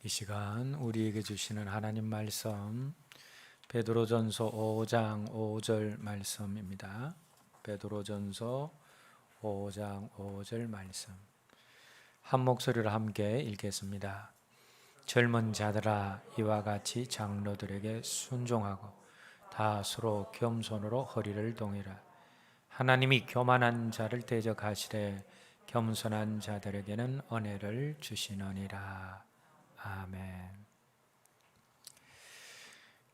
이 시간 우리에게 주시는 하나님 말씀 베드로전서 5장 5절 말씀입니다. 베드로전서 5장 5절 말씀 한 목소리로 함께 읽겠습니다. 젊은 자들아 이와 같이 장로들에게 순종하고 다 서로 겸손으로 허리를 동이라. 하나님이 교만한 자를 대적하시되 겸손한 자들에게는 은혜를 주시느니라. 아멘.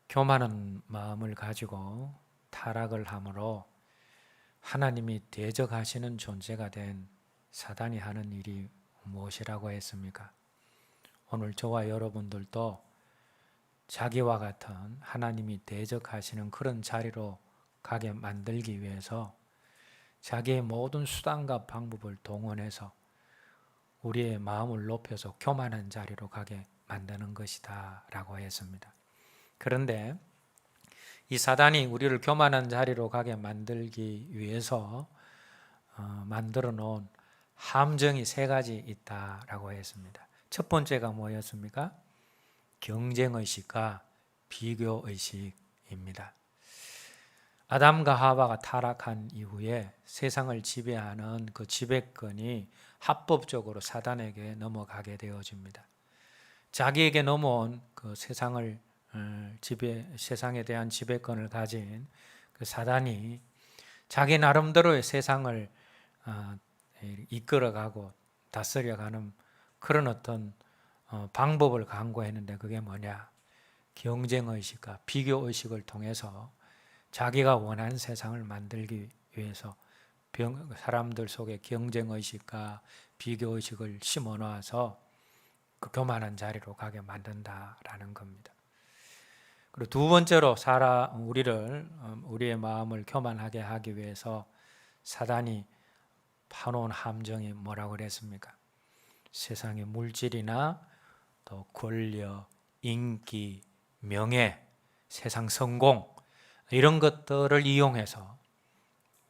교만한 마음을 가지고 타락을 함으로 하나님이 대적하시는 존재가 된 사단이 하는 일이 무엇이라고 했습니까? 오늘 저와 여러분들도 자기와 같은 하나님이 대적하시는 그런 자리로 가게 만들기 위해서 자기의 모든 수단과 방법을 동원해서 우리의 마음을 높여서 교만한 자리로 가게 만드는 것이다 라고 했습니다. 그런데 이 사단이 우리를 교만한 자리로 가게 만들기 위해서 만들어 놓은 함정이 세 가지 있다라고 했습니다. 첫 번째가 뭐였습니까? 경쟁의식과 비교의식입니다. 아담과 하와가 타락한 이후에 세상을 지배하는 그 지배권이 합법적으로 사단에게 넘어가게 되어집니다. 자기에게 넘어온 그 세상에 대한 지배권을 가진 그 사단이 자기 나름대로의 세상을 이끌어가고 다스려가는 그런 어떤 방법을 강구했는데 그게 뭐냐? 경쟁의식과 비교의식을 통해서 자기가 원하는 세상을 만들기 위해서 사람들 속에 경쟁의식과 비교의식을 심어놓아서 그 교만한 자리로 가게 만든다라는 겁니다. 그리고 두 번째로 우리의 마음을 교만하게 하기 위해서 사단이 파놓은 함정이 뭐라고 그랬습니까? 세상의 물질이나 또 권력, 인기, 명예, 세상 성공 이런 것들을 이용해서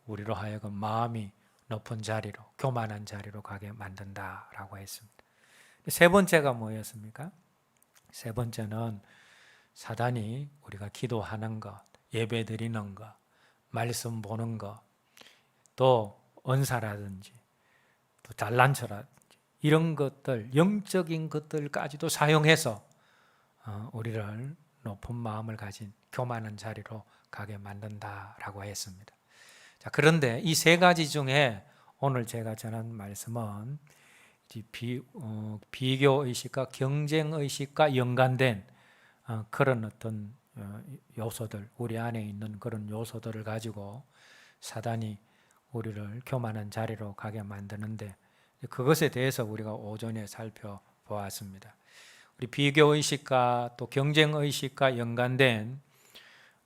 우리로 하여금 마음이 높은 자리로, 교만한 자리로 가게 만든다라고 했습니다. 세 번째가 뭐였습니까? 세 번째는 사단이 우리가 기도하는 것, 예배 드리는 것, 말씀 보는 것, 또 은사라든지 또 달란처라든지 이런 것들, 영적인 것들까지도 사용해서 우리를 높은 마음을 가진 교만한 자리로 가게 만든다라고 했습니다. 자, 그런데 이 세 가지 중에 오늘 제가 전한 말씀은 비교의식과 경쟁의식과 연관된 그런 어떤 요소들, 우리 안에 있는 그런 요소들을 가지고 사단이 우리를 교만한 자리로 가게 만드는데 그것에 대해서 우리가 오전에 살펴보았습니다. 우리 비교의식과 또 경쟁의식과 연관된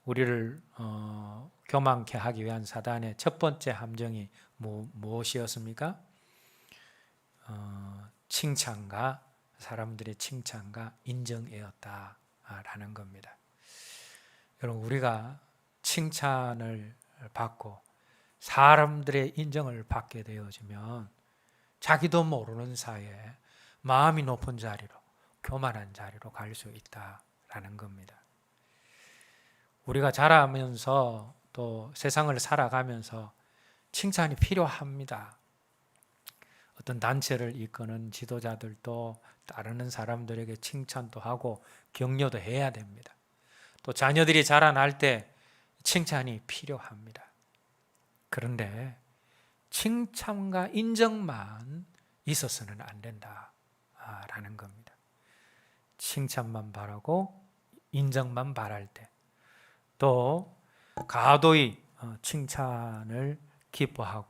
우리를 교만케 하기 위한 사단의 첫 번째 함정이 무엇이었습니까? 칭찬과 사람들의 칭찬과 인정이었다라는 겁니다. 여러분, 우리가 칭찬을 받고 사람들의 인정을 받게 되어지면 자기도 모르는 사이에 마음이 높은 자리로, 교만한 자리로 갈 수 있다라는 겁니다. 우리가 자라면서 또 세상을 살아가면서 칭찬이 필요합니다. 어떤 단체를 이끄는 지도자들도 따르는 사람들에게 칭찬도 하고 격려도 해야 됩니다. 또 자녀들이 자라날 때 칭찬이 필요합니다. 그런데 칭찬과 인정만 있어서는 안 된다라는 겁니다. 칭찬만 바라고 인정만 바랄 때 또 과도히 칭찬을 기뻐하고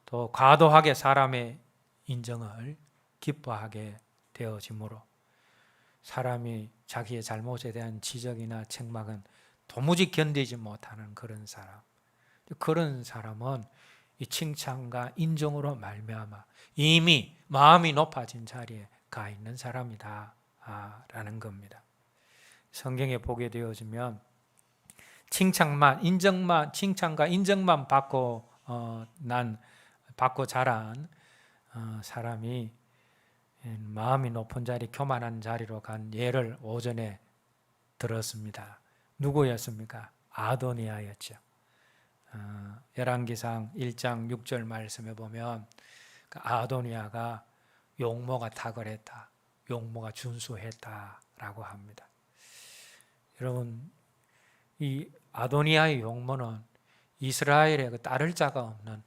또 과도하게 사람의 인정을 기뻐하게 되어지므로 사람이 자기의 잘못에 대한 지적이나 책망은 도무지 견디지 못하는 그런 사람은 이 칭찬과 인정으로 말미암아 이미 마음이 높아진 자리에 가 있는 사람이다 라는 겁니다. 성경에 보게 되어지면 칭찬과 인정만 받고 자란 사람이 마음이 높은 자리, 교만한 자리로 간 예를 오전에 들었습니다. 누구였습니까? 아도니아였죠. 열왕기상 1장 6절 말씀에 보면 그 아도니아가 용모가 탁월했다, 용모가 준수했다라고 합니다. 여러분, 이 아도니아의 용모는 이스라엘에 그 따를 자가 없는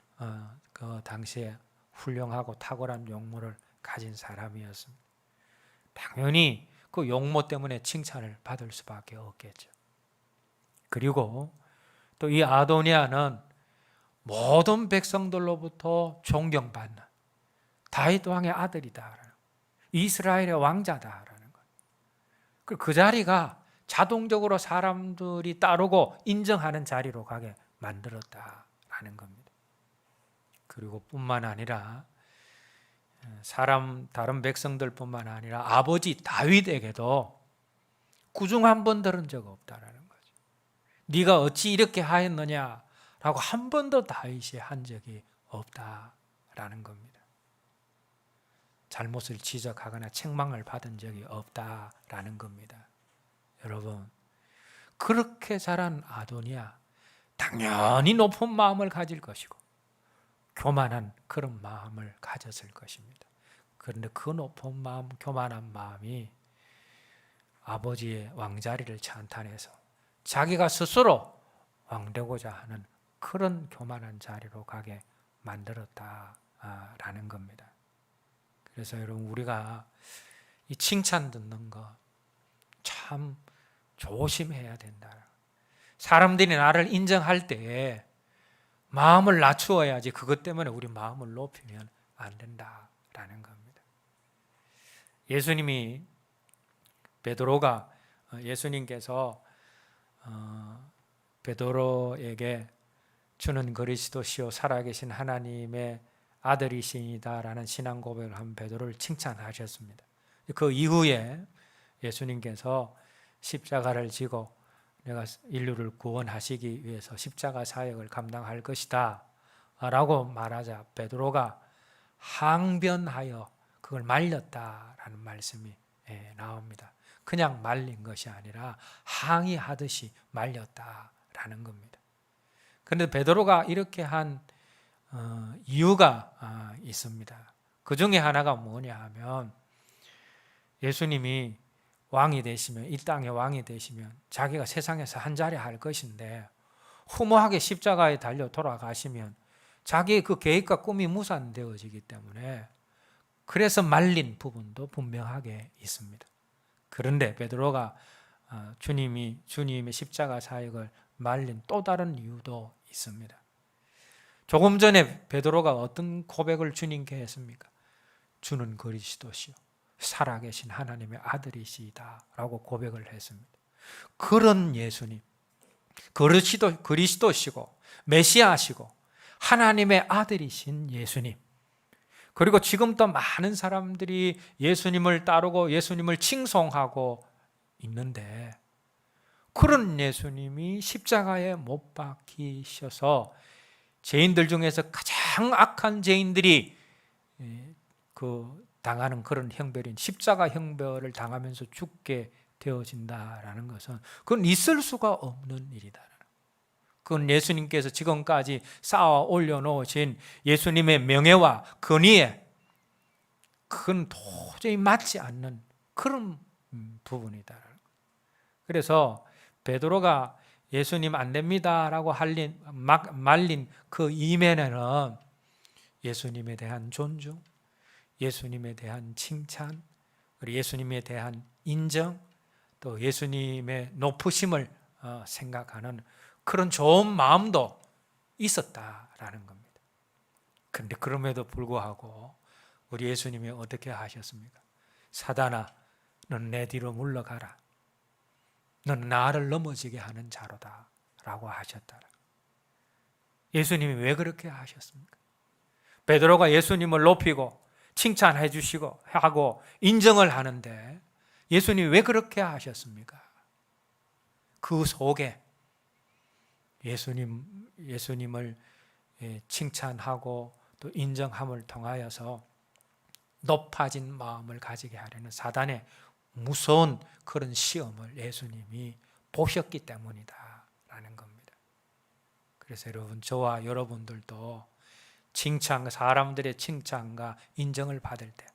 그 당시에 훌륭하고 탁월한 용모를 가진 사람이었습니다. 당연히 그 용모 때문에 칭찬을 받을 수밖에 없겠죠. 그리고 또 이 아도니아는 모든 백성들로부터 존경받는 다윗 왕의 아들이다, 이스라엘의 왕자다라는 것. 그 자리가 자동적으로 사람들이 따르고 인정하는 자리로 가게 만들었다라는 겁니다. 그리고 뿐만 아니라 다른 백성들뿐만 아니라 아버지 다윗에게도 꾸중 한 번 들은 적 없다라는 거죠. 네가 어찌 이렇게 하였느냐라고 한 번도 다윗이 한 적이 없다라는 겁니다. 잘못을 지적하거나 책망을 받은 적이 없다라는 겁니다. 여러분, 그렇게 자란 아도니아, 당연히 높은 마음을 가질 것이고 교만한 그런 마음을 가졌을 것입니다. 그런데 그 높은 마음, 교만한 마음이 아버지의 왕자리를 찬탄해서 자기가 스스로 왕되고자 하는 그런 교만한 자리로 가게 만들었다라는 겁니다. 그래서 여러분, 우리가 이 칭찬 듣는 거 참 조심해야 된다. 사람들이 나를 인정할 때 마음을 낮추어야지 그것 때문에 우리 마음을 높이면 안 된다라는 겁니다. 예수님께서 베드로에게 주는 그리스도시요 살아계신 하나님의 아들이시니다라는 신앙 고백을 한 베드로를 칭찬하셨습니다. 그 이후에 예수님께서 십자가를 지고 내가 인류를 구원하시기 위해서 십자가 사역을 감당할 것이다 라고 말하자 베드로가 항변하여 그걸 말렸다라는 말씀이 나옵니다. 그냥 말린 것이 아니라 항의하듯이 말렸다라는 겁니다. 그런데 베드로가 이렇게 한 이유가 있습니다. 그 중에 하나가 뭐냐 하면 예수님이 왕이 되시면, 이 땅의 왕이 되시면 자기가 세상에서 한 자리 할 것인데 허무하게 십자가에 달려 돌아가시면 자기의 그 계획과 꿈이 무산되어지기 때문에 그래서 말린 부분도 분명하게 있습니다. 그런데 베드로가 주님의 십자가 사역을 말린 또 다른 이유도 있습니다. 조금 전에 베드로가 어떤 고백을 주님께 했습니까? 주는 그리스도시요 살아계신 하나님의 아들이시다 라고 고백을 했습니다. 그런 예수님, 그리스도시고 메시아시고 하나님의 아들이신 예수님, 그리고 지금도 많은 사람들이 예수님을 따르고 예수님을 칭송하고 있는데 그런 예수님이 십자가에 못 박히셔서 죄인들 중에서 가장 악한 죄인들이 당하는 그런 형벌인 십자가 형벌을 당하면서 죽게 되어진다라는 것은 그건 있을 수가 없는 일이다. 그건 예수님께서 지금까지 쌓아 올려놓으신 예수님의 명예와 권위에 그건 도저히 맞지 않는 그런 부분이다. 그래서 베드로가 예수님 안 됩니다라고 말린 그 이면에는 예수님에 대한 존중, 예수님에 대한 칭찬, 그리고 예수님에 대한 인정, 또 예수님의 높으심을 생각하는 그런 좋은 마음도 있었다라는 겁니다. 그런데 그럼에도 불구하고 우리 예수님이 어떻게 하셨습니까? 사단아, 넌 내 뒤로 물러가라. 넌 나를 넘어지게 하는 자로다 라고 하셨다. 예수님이 왜 그렇게 하셨습니까? 베드로가 예수님을 높이고 칭찬해 주시고 하고 인정을 하는데 예수님이 왜 그렇게 하셨습니까? 그 속에 예수님을 칭찬하고 또 인정함을 통하여서 높아진 마음을 가지게 하려는 사단의 무서운 그런 시험을 예수님이 보셨기 때문이다라는 겁니다. 그래서 여러분, 저와 여러분들도 사람들의 칭찬과 인정을 받을 때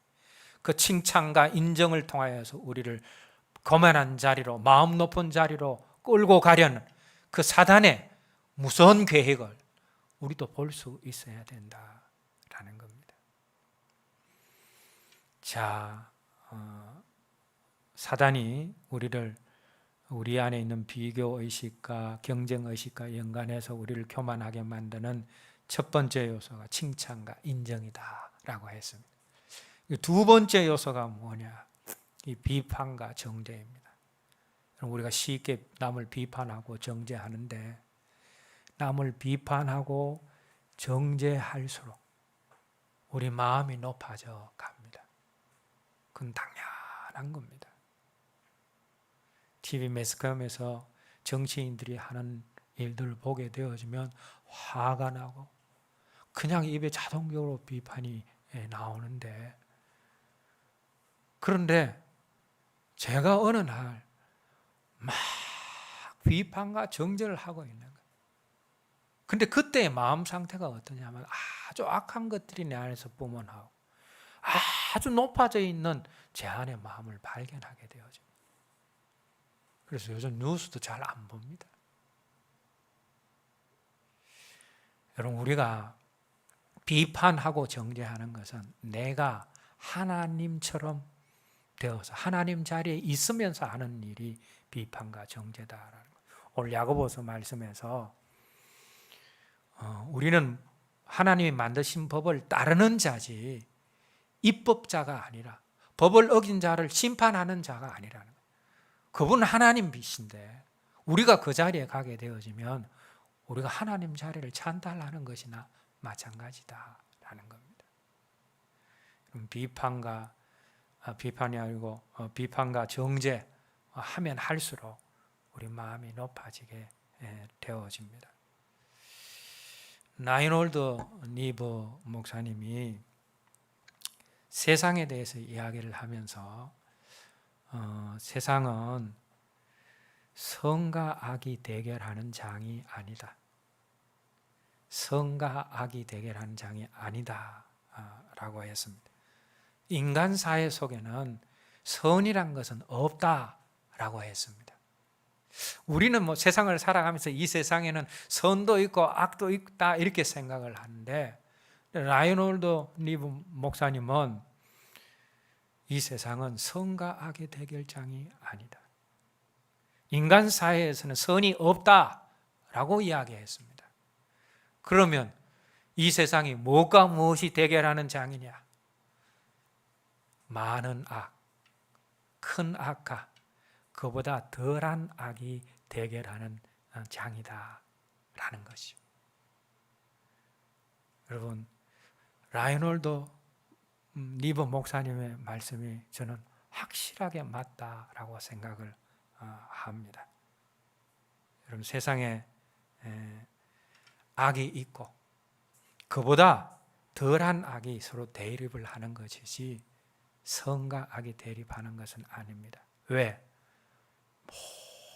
그 칭찬과 인정을 통하여서 우리를 거만한 자리로, 마음 높은 자리로 끌고 가려는 그 사단의 무서운 계획을 우리도 볼 수 있어야 된다라는 겁니다. 자, 사단이 우리 안에 있는 비교의식과 경쟁의식과 연관해서 우리를 교만하게 만드는 첫 번째 요소가 칭찬과 인정이다라고 했습니다. 두 번째 요소가 뭐냐? 이 비판과 정죄입니다. 우리가 쉽게 남을 비판하고 정죄하는데 남을 비판하고 정죄할수록 우리 마음이 높아져 갑니다. 그건 당연한 겁니다. TV 매스컴에서 정치인들이 하는 일들을 보게 되어지면 화가 나고 그냥 입에 자동적으로 비판이 나오는데, 그런데 제가 어느 날 막 비판과 정죄를 하고 있는 거예요. 근데 그때의 마음 상태가 어떠냐면 아주 악한 것들이 내 안에서 뿜어나오고 아주 높아져 있는 제 안의 마음을 발견하게 되어집니다. 그래서 요즘 뉴스도 잘 안 봅니다. 여러분, 우리가 비판하고 정죄하는 것은 내가 하나님처럼 되어서 하나님 자리에 있으면서 하는 일이 비판과 정죄다라는 거예요. 오늘 야고보서 말씀에서 우리는 하나님이 만드신 법을 따르는 자지 입법자가 아니라 법을 어긴 자를 심판하는 자가 아니라는 거예요. 그분은 하나님 빛인데 우리가 그 자리에 가게 되어지면 우리가 하나님 자리를 찬탈하는 것이나 마찬가지다라는 겁니다. 그럼 비판이 아니고 비판과 정죄 하면 할수록 우리 마음이 높아지게 되어집니다. 라이놀드 니버 목사님이 세상에 대해서 이야기를 하면서 세상은 선과 악이 대결하는 장이 아니다. 선과 악이 대결하는 장이 아니다 라고 했습니다. 인간 사회 속에는 선이란 것은 없다라고 했습니다. 우리는 세상을 살아가면서 이 세상에는 선도 있고 악도 있다 이렇게 생각을 하는데, 라이놀드 니브 목사님은 이 세상은 선과 악의 대결장이 아니다. 인간 사회에서는 선이 없다라고 이야기했습니다. 그러면 이 세상이 무엇과 무엇이 대결하는 장이냐? 많은 악, 큰 악과 그보다 덜한 악이 대결하는 장이다라는 것이죠. 여러분, 라이놀드 니버 목사님의 말씀이 저는 확실하게 맞다라고 생각을 합니다. 여러분, 세상에 악이 있고 그보다 덜한 악이 서로 대립을 하는 것이지 선과 악이 대립하는 것은 아닙니다. 왜?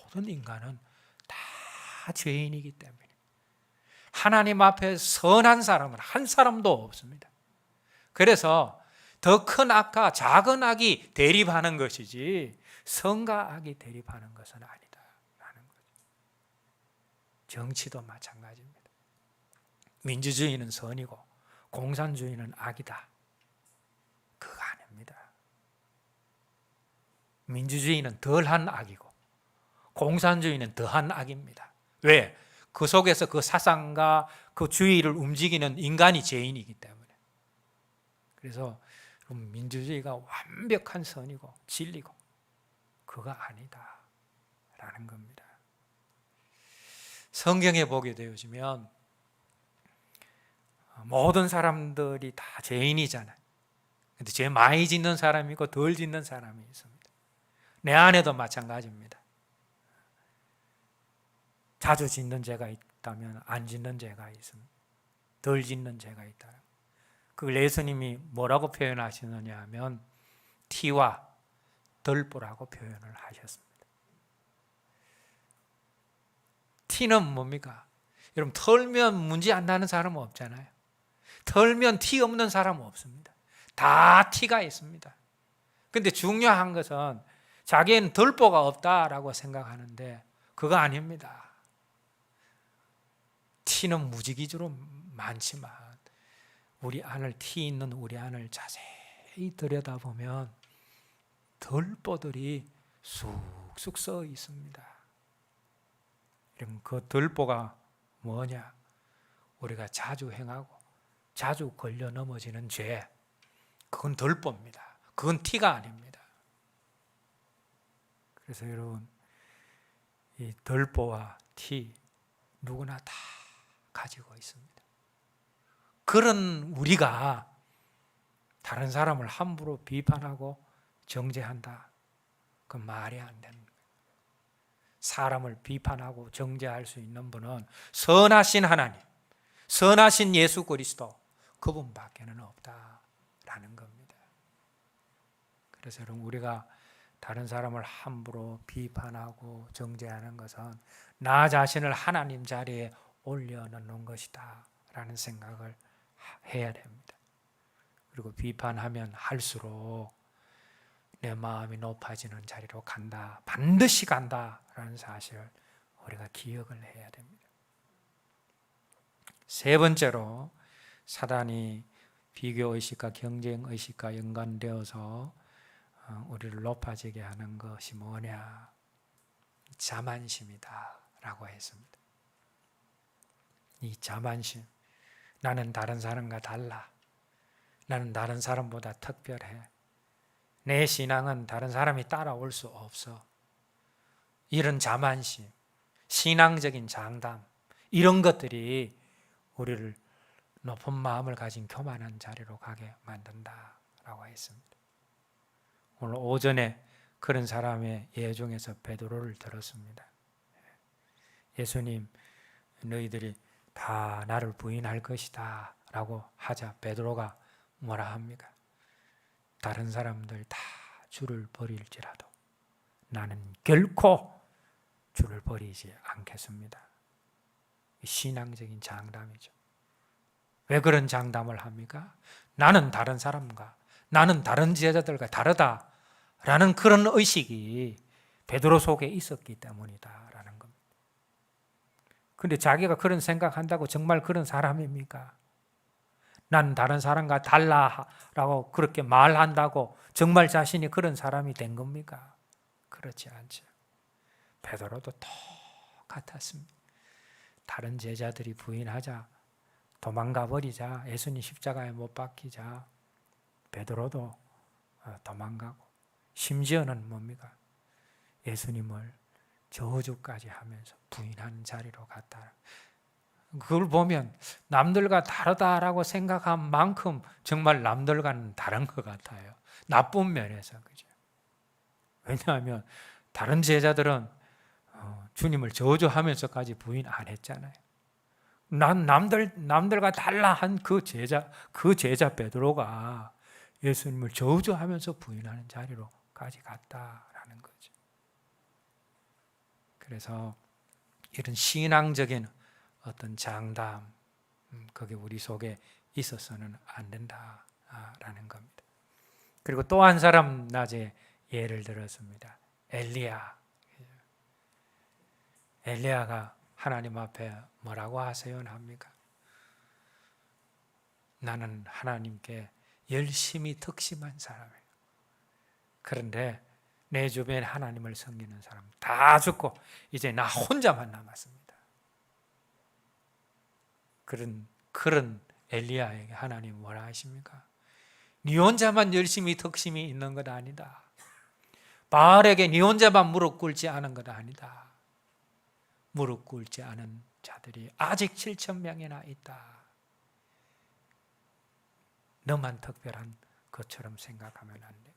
모든 인간은 다 죄인이기 때문에 하나님 앞에 선한 사람은 한 사람도 없습니다. 그래서 더 큰 악과 작은 악이 대립하는 것이지 선과 악이 대립하는 것은 아니다라는 거죠. 정치도 마찬가지입니다. 민주주의는 선이고 공산주의는 악이다. 그거 아닙니다. 민주주의는 덜한 악이고 공산주의는 더한 악입니다. 왜? 그 속에서 그 사상과 그 주의를 움직이는 인간이 죄인이기 때문에. 그래서 민주주의가 완벽한 선이고 진리고 그거 아니다 라는 겁니다. 성경에 보게 되어지면 모든 사람들이 다 죄인이잖아요. 근데 죄 많이 짓는 사람이 있고 덜 짓는 사람이 있습니다. 내 안에도 마찬가지입니다. 자주 짓는 죄가 있다면 안 짓는 죄가 있습니다. 덜 짓는 죄가 있다. 그걸 예수님이 뭐라고 표현하시느냐 하면 티와 덜보라고 표현을 하셨습니다. 티는 뭡니까? 여러분, 털면 문제 안 나는 사람은 없잖아요. 털면 티 없는 사람은 없습니다. 다 티가 있습니다. 근데 중요한 것은 자기는 덜보가 없다라고 생각하는데 그거 아닙니다. 티는 무지기주로 많지만 우리 안을, 티 있는 우리 안을 자세히 들여다보면 덜보들이 쑥쑥 써 있습니다. 그럼 그 덜보가 뭐냐? 우리가 자주 행하고 자주 걸려 넘어지는 죄, 그건 덜보입니다. 그건 티가 아닙니다. 그래서 여러분, 이 덜보와 티 누구나 다 가지고 있습니다. 그런 우리가 다른 사람을 함부로 비판하고 정죄한다, 그건 말이 안 되는 거예요. 사람을 비판하고 정죄할 수 있는 분은 선하신 하나님, 선하신 예수 그리스도, 그분밖에는 없다라는 겁니다. 그래서 여러분, 우리가 다른 사람을 함부로 비판하고 정죄하는 것은 나 자신을 하나님 자리에 올려놓는 것이다 라는 생각을 해야 됩니다. 그리고 비판하면 할수록 내 마음이 높아지는 자리로 간다, 반드시 간다라는 사실을 우리가 기억을 해야 됩니다. 세 번째로 사단이 비교의식과 경쟁의식과 연관되어서 우리를 높아지게 하는 것이 뭐냐? 자만심이다 라고 했습니다. 이 자만심, 나는 다른 사람과 달라, 나는 다른 사람보다 특별해, 내 신앙은 다른 사람이 따라올 수 없어, 이런 자만심, 신앙적인 장담, 이런 것들이 우리를 높은 마음을 가진 교만한 자리로 가게 만든다라고 했습니다. 오늘 오전에 그런 사람의 예 중에서 베드로를 들었습니다. 예수님, 너희들이 다 나를 부인할 것이다 라고 하자 베드로가 뭐라 합니까? 다른 사람들 다 주를 버릴지라도 나는 결코 주를 버리지 않겠습니다. 신앙적인 장담이죠. 왜 그런 장담을 합니까? 나는 다른 사람과, 나는 다른 제자들과 다르다라는 그런 의식이 베드로 속에 있었기 때문이다라는 겁니다. 그런데 자기가 그런 생각한다고 정말 그런 사람입니까? 난 다른 사람과 달라라고 그렇게 말한다고 정말 자신이 그런 사람이 된 겁니까? 그렇지 않죠. 베드로도 똑같았습니다. 다른 제자들이 부인하자, 도망가 버리자, 예수님 십자가에 못 박히자 베드로도 도망가고, 심지어는 뭡니까? 예수님을 저주까지 하면서 부인하는 자리로 갔다. 그걸 보면 남들과 다르다라고 생각한 만큼 정말 남들과는 다른 것 같아요. 나쁜 면에서. 그죠? 왜냐하면 다른 제자들은 주님을 저주하면서까지 부인 안 했잖아요. 난 남들과 달라 한 그 제자 베드로가 예수님을 저주하면서 부인하는 자리로까지 갔다라는 거죠. 그래서 이런 신앙적인 어떤 장담, 그게 우리 속에 있어서는 안 된다라는 겁니다. 그리고 또 한 사람 낮에 예를 들었습니다. 엘리야가 하나님 앞에 뭐라고 하세요합니까? 나는 하나님께 열심히 덕심한 사람이에요. 그런데 내 주변에 하나님을 섬기는 사람 다 죽고 이제 나 혼자만 남았습니다. 그런 엘리야에게 하나님 뭐라 하십니까? 네 혼자만 열심히 덕심이 있는 것 아니다. 바알에게 네 혼자만 무릎 꿇지 않은 것 아니다. 무릎 꿇지 않은 자들이 아직 7,000명이나 있다. 너만 특별한 것처럼 생각하면 안 돼.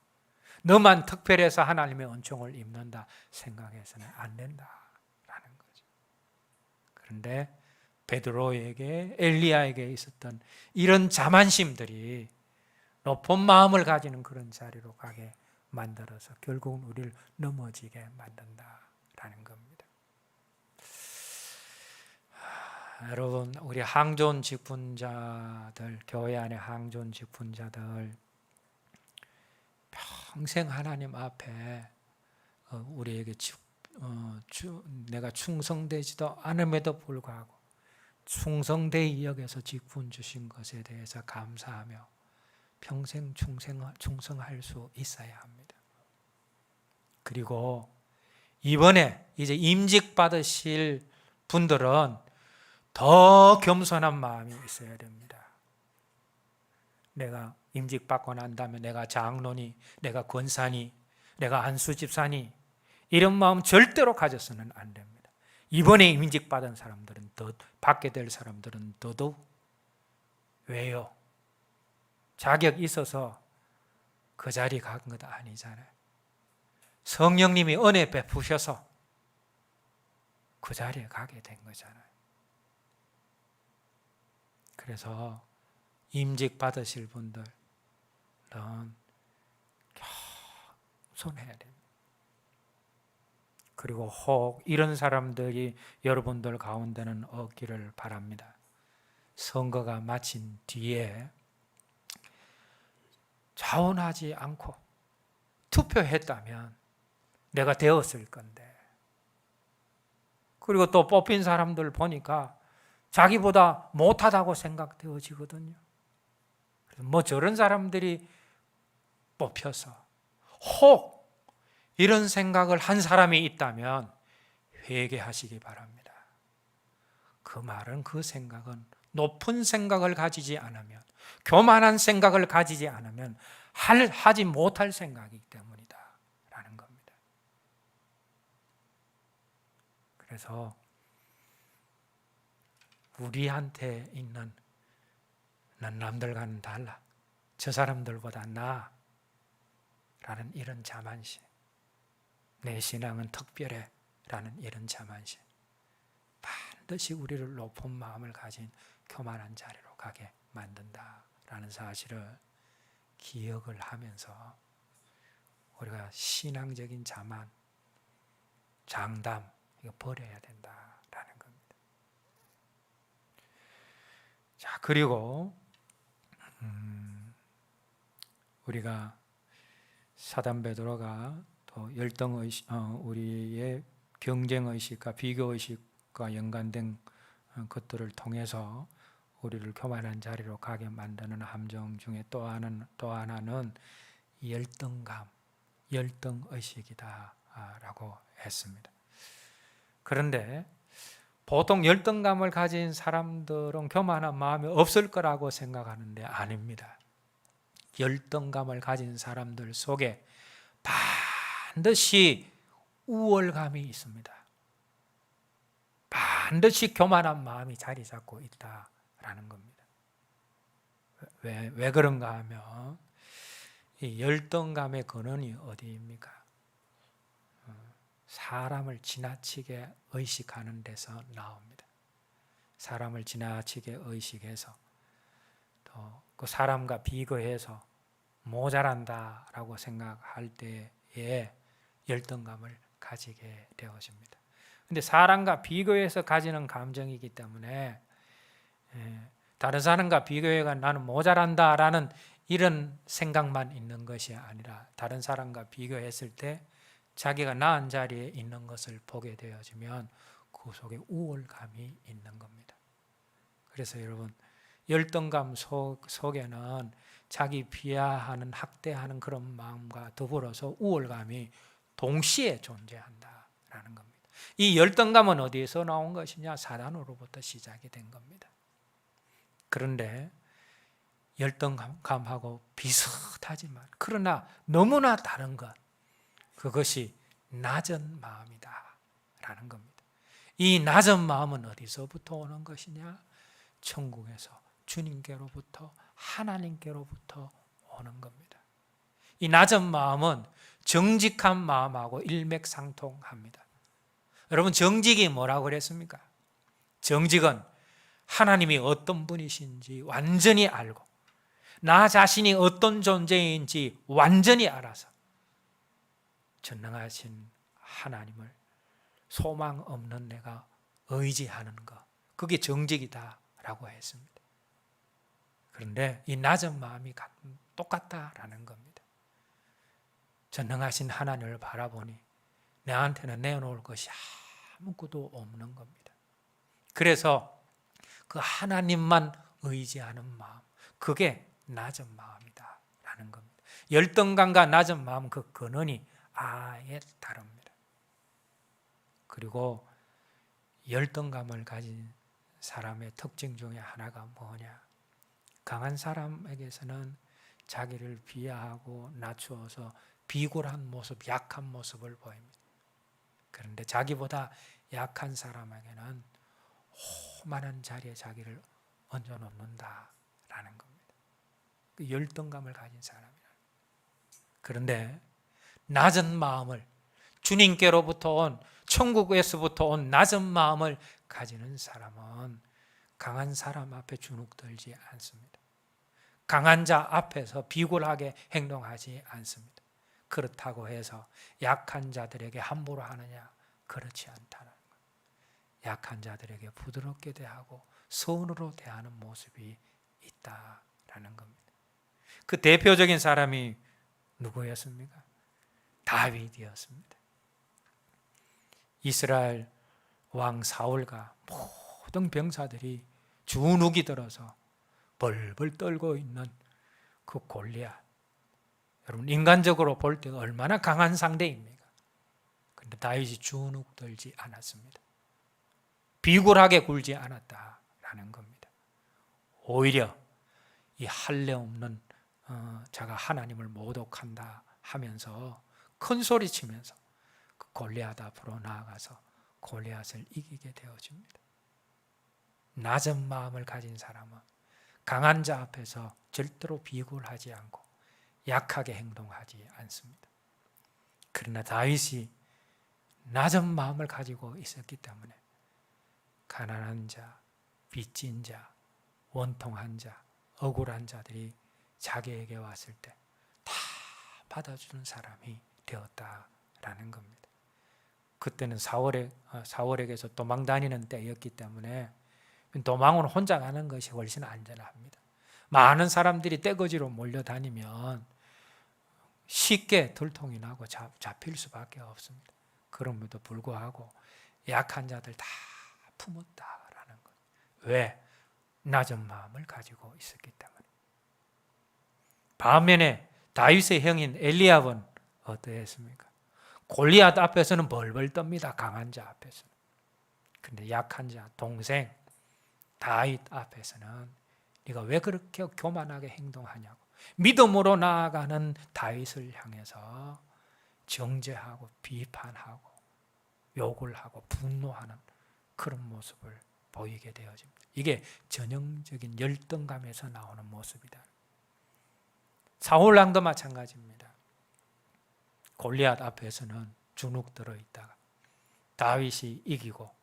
너만 특별해서 하나님의 은총을 입는다 생각해서는 안 된다라는 거죠. 그런데 베드로에게 엘리야에게 있었던 이런 자만심들이 높은 마음을 가지는 그런 자리로 가게 만들어서 결국은 우리를 넘어지게 만든다라는 겁니다. 여러분, 우리 항존 직분자들, 교회 안에 항존 직분자들 평생 하나님 앞에 우리에게 내가 충성되지도 않음에도 불구하고 충성되이 여겨서 직분 주신 것에 대해서 감사하며 평생 충성할 수 있어야 합니다. 그리고 이번에 이제 임직 받으실 분들은 더 겸손한 마음이 있어야 됩니다. 내가 임직 받고 난 다음에 내가 장로니, 내가 권사니, 내가 안수 집사니 이런 마음 절대로 가져서는 안 됩니다. 이번에 임직 받은 사람들은 받게 될 사람들은 더더욱. 왜요? 자격 있어서 그 자리 간 것 아니잖아요. 성령님이 은혜 베푸셔서 그 자리에 가게 된 거잖아요. 그래서 임직 받으실 분들은 겸손해야 됩니다. 그리고 혹 이런 사람들이 여러분들 가운데는 없기를 바랍니다. 선거가 마친 뒤에 자원하지 않고 투표했다면 내가 되었을 건데, 그리고 또 뽑힌 사람들 보니까 자기보다 못하다고 생각되어지거든요. 뭐 저런 사람들이 뽑혀서 혹 이런 생각을 한 사람이 있다면 회개하시기 바랍니다. 그 말은, 그 생각은 높은 생각을 가지지 않으면, 교만한 생각을 가지지 않으면 하지 못할 생각이기 때문이다 라는 겁니다. 그래서 우리한테 있는 난 남들과는 달라, 저 사람들보다 나아 라는 이런 자만심, 내 신앙은 특별해 라는 이런 자만심, 반드시 우리를 높은 마음을 가진 교만한 자리로 가게 만든다라는 사실을 기억을 하면서 우리가 신앙적인 자만, 장담 이거 버려야 된다라는 겁니다. 자, 그리고 우리가 사단 베드로가 또 열등의식, 우리의 경쟁의식과 비교의식과 연관된 것들을 통해서 우리를 교만한 자리로 가게 만드는 함정 중에 또 하나는 열등감, 열등의식이다라고 했습니다. 그런데 보통 열등감을 가진 사람들은 교만한 마음이 없을 거라고 생각하는데 아닙니다. 열등감을 가진 사람들 속에 반드시 우월감이 있습니다. 반드시 교만한 마음이 자리 잡고 있다라는 겁니다. 왜 그런가 하면 이 열등감의 근원이 어디입니까? 사람을 지나치게 의식하는 데서 나옵니다. 사람을 지나치게 의식해서 또 그 사람과 비교해서 모자란다라고 생각할 때에 열등감을 가지게 되어집니다. 근데 사람과 비교해서 가지는 감정이기 때문에 다른 사람과 비교해가 나는 모자란다라는 이런 생각만 있는 것이 아니라 다른 사람과 비교했을 때 자기가 나은 자리에 있는 것을 보게 되어지면 그 속에 우월감이 있는 겁니다. 그래서 여러분, 열등감 속에는 자기 비하하는, 학대하는 그런 마음과 더불어서 우월감이 동시에 존재한다라는 겁니다. 이 열등감은 어디에서 나온 것이냐? 사단으로부터 시작이 된 겁니다. 그런데 열등감하고 비슷하지만 그러나 너무나 다른 것, 그것이 낮은 마음이다 라는 겁니다. 이 낮은 마음은 어디서부터 오는 것이냐? 천국에서 주님께로부터, 하나님께로부터 오는 겁니다. 이 낮은 마음은 정직한 마음하고 일맥상통합니다. 여러분, 정직이 뭐라고 그랬습니까? 정직은 하나님이 어떤 분이신지 완전히 알고 나 자신이 어떤 존재인지 완전히 알아서 전능하신 하나님을 소망 없는 내가 의지하는 것, 그게 정직이다라고 했습니다. 그런데 이 낮은 마음이 똑같다라는 겁니다. 전능하신 하나님을 바라보니 내한테는 내어놓을 것이 아무것도 없는 겁니다. 그래서 그 하나님만 의지하는 마음, 그게 낮은 마음이다라는 겁니다. 열등감과 낮은 마음, 그 근원이 아예 다릅니다. 그리고 열등감을 가진 사람의 특징 중에 하나가 뭐냐? 강한 사람에게서는 자기를 비하하고 낮추어서 비굴한 모습, 약한 모습을 보입니다. 그런데 자기보다 약한 사람에게는 오만한 자리에 자기를 얹어놓는다라는 겁니다. 그 열등감을 가진 사람이라. 그런데 낮은 마음을, 주님께로부터 온, 천국에서부터 온 낮은 마음을 가지는 사람은 강한 사람 앞에 주눅들지 않습니다. 강한 자 앞에서 비굴하게 행동하지 않습니다. 그렇다고 해서 약한 자들에게 함부로 하느냐? 그렇지 않다는 거예요. 약한 자들에게 부드럽게 대하고 선으로 대하는 모습이 있다라는 겁니다. 그 대표적인 사람이 누구였습니까? 다윗이었습니다. 이스라엘 왕 사울과 모든 병사들이 주눅이 들어서 벌벌 떨고 있는 그 골리앗, 여러분 인간적으로 볼 때 얼마나 강한 상대입니까? 그런데 다윗이 주눅 들지 않았습니다. 비굴하게 굴지 않았다라는 겁니다. 오히려 이 할례 없는 자가 하나님을 모독한다 하면서 큰 소리 치면서 그 골리앗 앞으로 나아가서 골리앗을 이기게 되어집니다. 낮은 마음을 가진 사람은 강한 자 앞에서 절대로 비굴하지 않고 약하게 행동하지 않습니다. 그러나 다윗이 낮은 마음을 가지고 있었기 때문에 가난한 자, 빚진 자, 원통한 자, 억울한 자들이 자기에게 왔을 때 다 받아주는 사람이 되었다라는 겁니다. 그때는 사울에게서 도망 다니는 때였기 때문에 도망은 혼자 가는 것이 훨씬 안전합니다. 많은 사람들이 떼거지로 몰려다니면 쉽게 들통이 나고 잡힐 수밖에 없습니다. 그럼에도 불구하고 약한 자들 다 품었다라는 것. 왜? 낮은 마음을 가지고 있었기 때문에. 반면에 다윗의 형인 엘리압은 어떠했습니까? 골리앗 앞에서는 벌벌 떱니다. 강한 자 앞에서는. 그런데 약한 자, 동생 다윗 앞에서는 네가 왜 그렇게 교만하게 행동하냐고 믿음으로 나아가는 다윗을 향해서 정죄하고 비판하고 욕을 하고 분노하는 그런 모습을 보이게 되어집니다. 이게 전형적인 열등감에서 나오는 모습이다. 사울 왕도 마찬가지입니다. 골리앗 앞에서는 주눅 들어 있다가 다윗이 이기고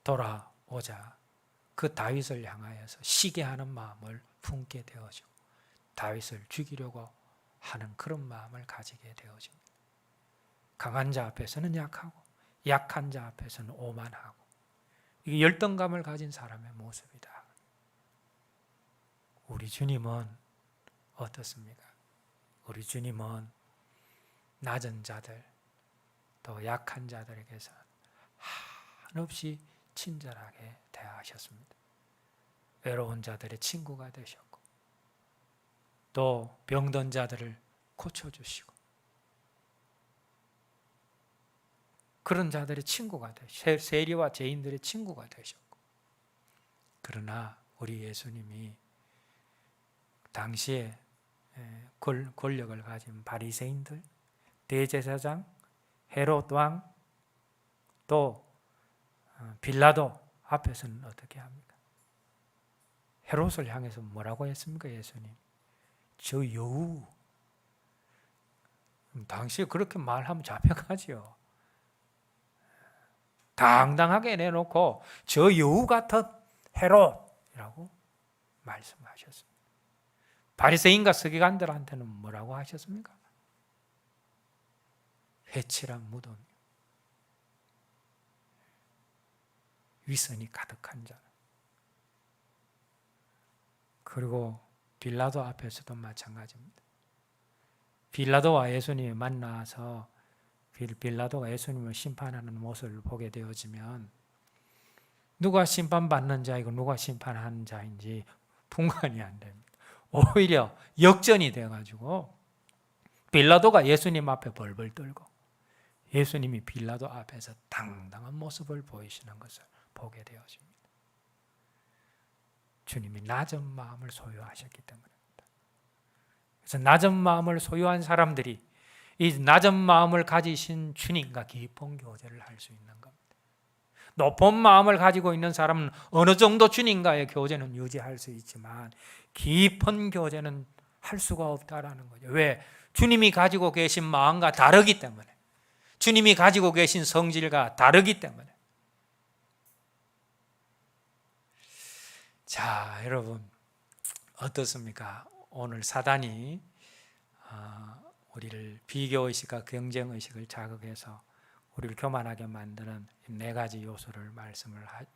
돌아오자 그 다윗을 향하여서 시기하는 마음을 품게 되어지고 다윗을 죽이려고 하는 그런 마음을 가지게 되어집니다. 강한 자 앞에서는 약하고 약한 자 앞에서는 오만하고 이게 열등감을 가진 사람의 모습이다. 우리 주님은 어떻습니까? 우리 주님은 낮은 자들 또 약한 자들에게서 한없이 친절하게 대하셨습니다. 외로운 자들의 친구가 되셨고 또 병든 자들을 고쳐주시고 그런 자들의 친구가 되셨고 세리와 죄인들의 친구가 되셨고 그러나 우리 예수님이 당시에 권력을 가진 바리새인들, 대제사장, 헤롯 왕, 또 빌라도 앞에서는 어떻게 합니까? 헤롯을 향해서 뭐라고 했습니까? 예수님 저 여우, 당시에 그렇게 말하면 잡혀가지요. 당당하게 내놓고 저 여우 같은 헤롯이라고 말씀하셨습니다. 바리새인과 서기관들한테는 뭐라고 하셨습니까? 회칠한 무덤, 위선이 가득한 자. 그리고 빌라도 앞에서도 마찬가지입니다. 빌라도와 예수님이 만나서 빌라도가 예수님을 심판하는 모습을 보게 되어지면 누가 심판받는 자이고 누가 심판하는 자인지 분간이 안 됩니다. 오히려 역전이 돼가지고 빌라도가 예수님 앞에 벌벌 떨고 예수님이 빌라도 앞에서 당당한 모습을 보이시는 것을 보게 되어집니다. 주님이 낮은 마음을 소유하셨기 때문입니다. 그래서 낮은 마음을 소유한 사람들이 이 낮은 마음을 가지신 주님과 깊은 교제를 할 수 있는 겁니다. 높은 마음을 가지고 있는 사람은 어느 정도 주님과의 교제는 유지할 수 있지만 깊은 교제는 할 수가 없다라는 거죠. 왜? 주님이 가지고 계신 마음과 다르기 때문에, 주님이 가지고 계신 성질과 다르기 때문에. 자, 여러분 어떻습니까? 오늘 사단이 우리를 비교의식과 경쟁의식을 자극해서 우리를 교만하게 만드는 네 가지 요소를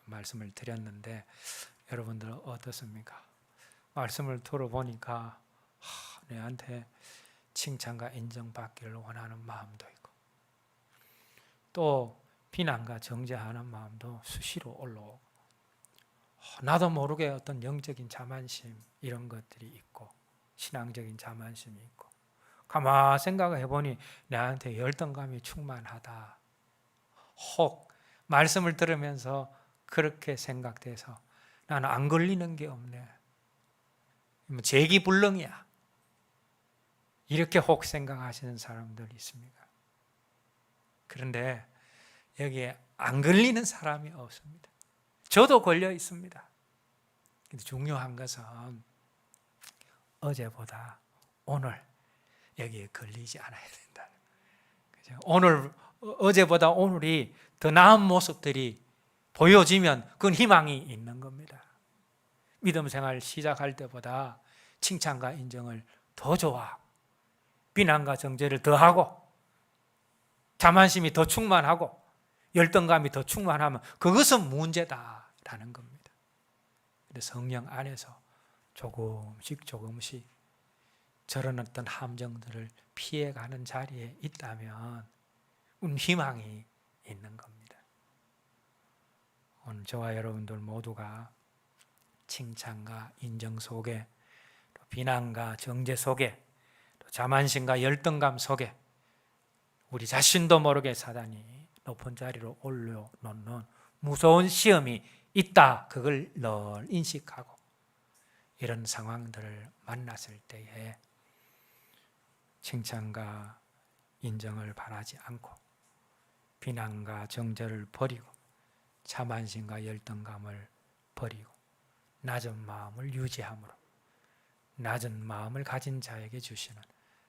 말씀을 드렸는데 여러분들 어떻습니까? 말씀을 들어보니까 내한테 칭찬과 인정받기를 원하는 마음도 있고 또 비난과 정죄하는 마음도 수시로 올라오고 나도 모르게 어떤 영적인 자만심 이런 것들이 있고 신앙적인 자만심이 있고 가만 생각을 해보니 나한테 열등감이 충만하다. 혹 말씀을 들으면서 그렇게 생각돼서 나는 안 걸리는 게 없네. 재기불능이야. 이렇게 혹 생각하시는 사람들이 있습니다. 그런데 여기에 안 걸리는 사람이 없습니다. 저도 걸려 있습니다. 근데 중요한 것은 어제보다 오늘 여기에 걸리지 않아야 된다. 그죠? 오늘 어제보다 오늘이 더 나은 모습들이 보여지면 그건 희망이 있는 겁니다. 믿음 생활 시작할 때보다 칭찬과 인정을 더 좋아하고 비난과 정죄를 더 하고 자만심이 더 충만하고 열등감이 더 충만하면 그것은 문제다라는 겁니다. 그래서 성령 안에서 조금씩 저런 어떤 함정들을 피해가는 자리에 있다면 희망이 있는 겁니다. 오늘 저와 여러분들 모두가 칭찬과 인정 속에 또 비난과 정죄 속에 또 자만심과 열등감 속에 우리 자신도 모르게 사단이 높은 자리로 올려놓는 무서운 시험이 있다. 그걸 늘 인식하고 이런 상황들을 만났을 때에 칭찬과 인정을 바라지 않고 비난과 정죄를 버리고 자만심과 열등감을 버리고 낮은 마음을 유지함으로 낮은 마음을 가진 자에게 주시는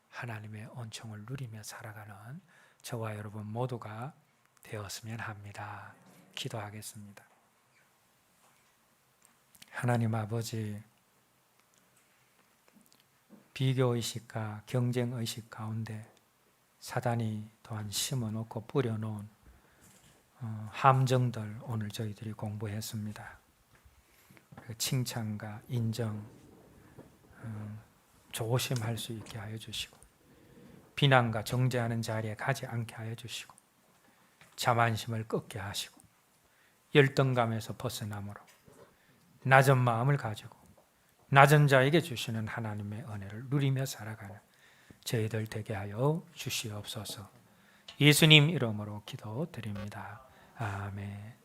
하나님의恩寵을 누리며 살아가는 저와 여러분 모두가 되었으면 합니다. 기도하겠습니다. 하나님 아버지, 비교의식과 경쟁의식 가운데 사단이 또한 심어놓고 뿌려놓은 함정들 오늘 저희들이 공부했습니다. 칭찬과 인정 조심할 수 있게 하여 주시고 비난과 정죄하는 자리에 가지 않게 하여 주시고 자만심을 꺾게 하시고 열등감에서 벗어남으로 낮은 마음을 가지고 낮은 자에게 주시는 하나님의 은혜를 누리며 살아가는 저희들 되게 하여 주시옵소서. 예수님 이름으로 기도드립니다. 아멘.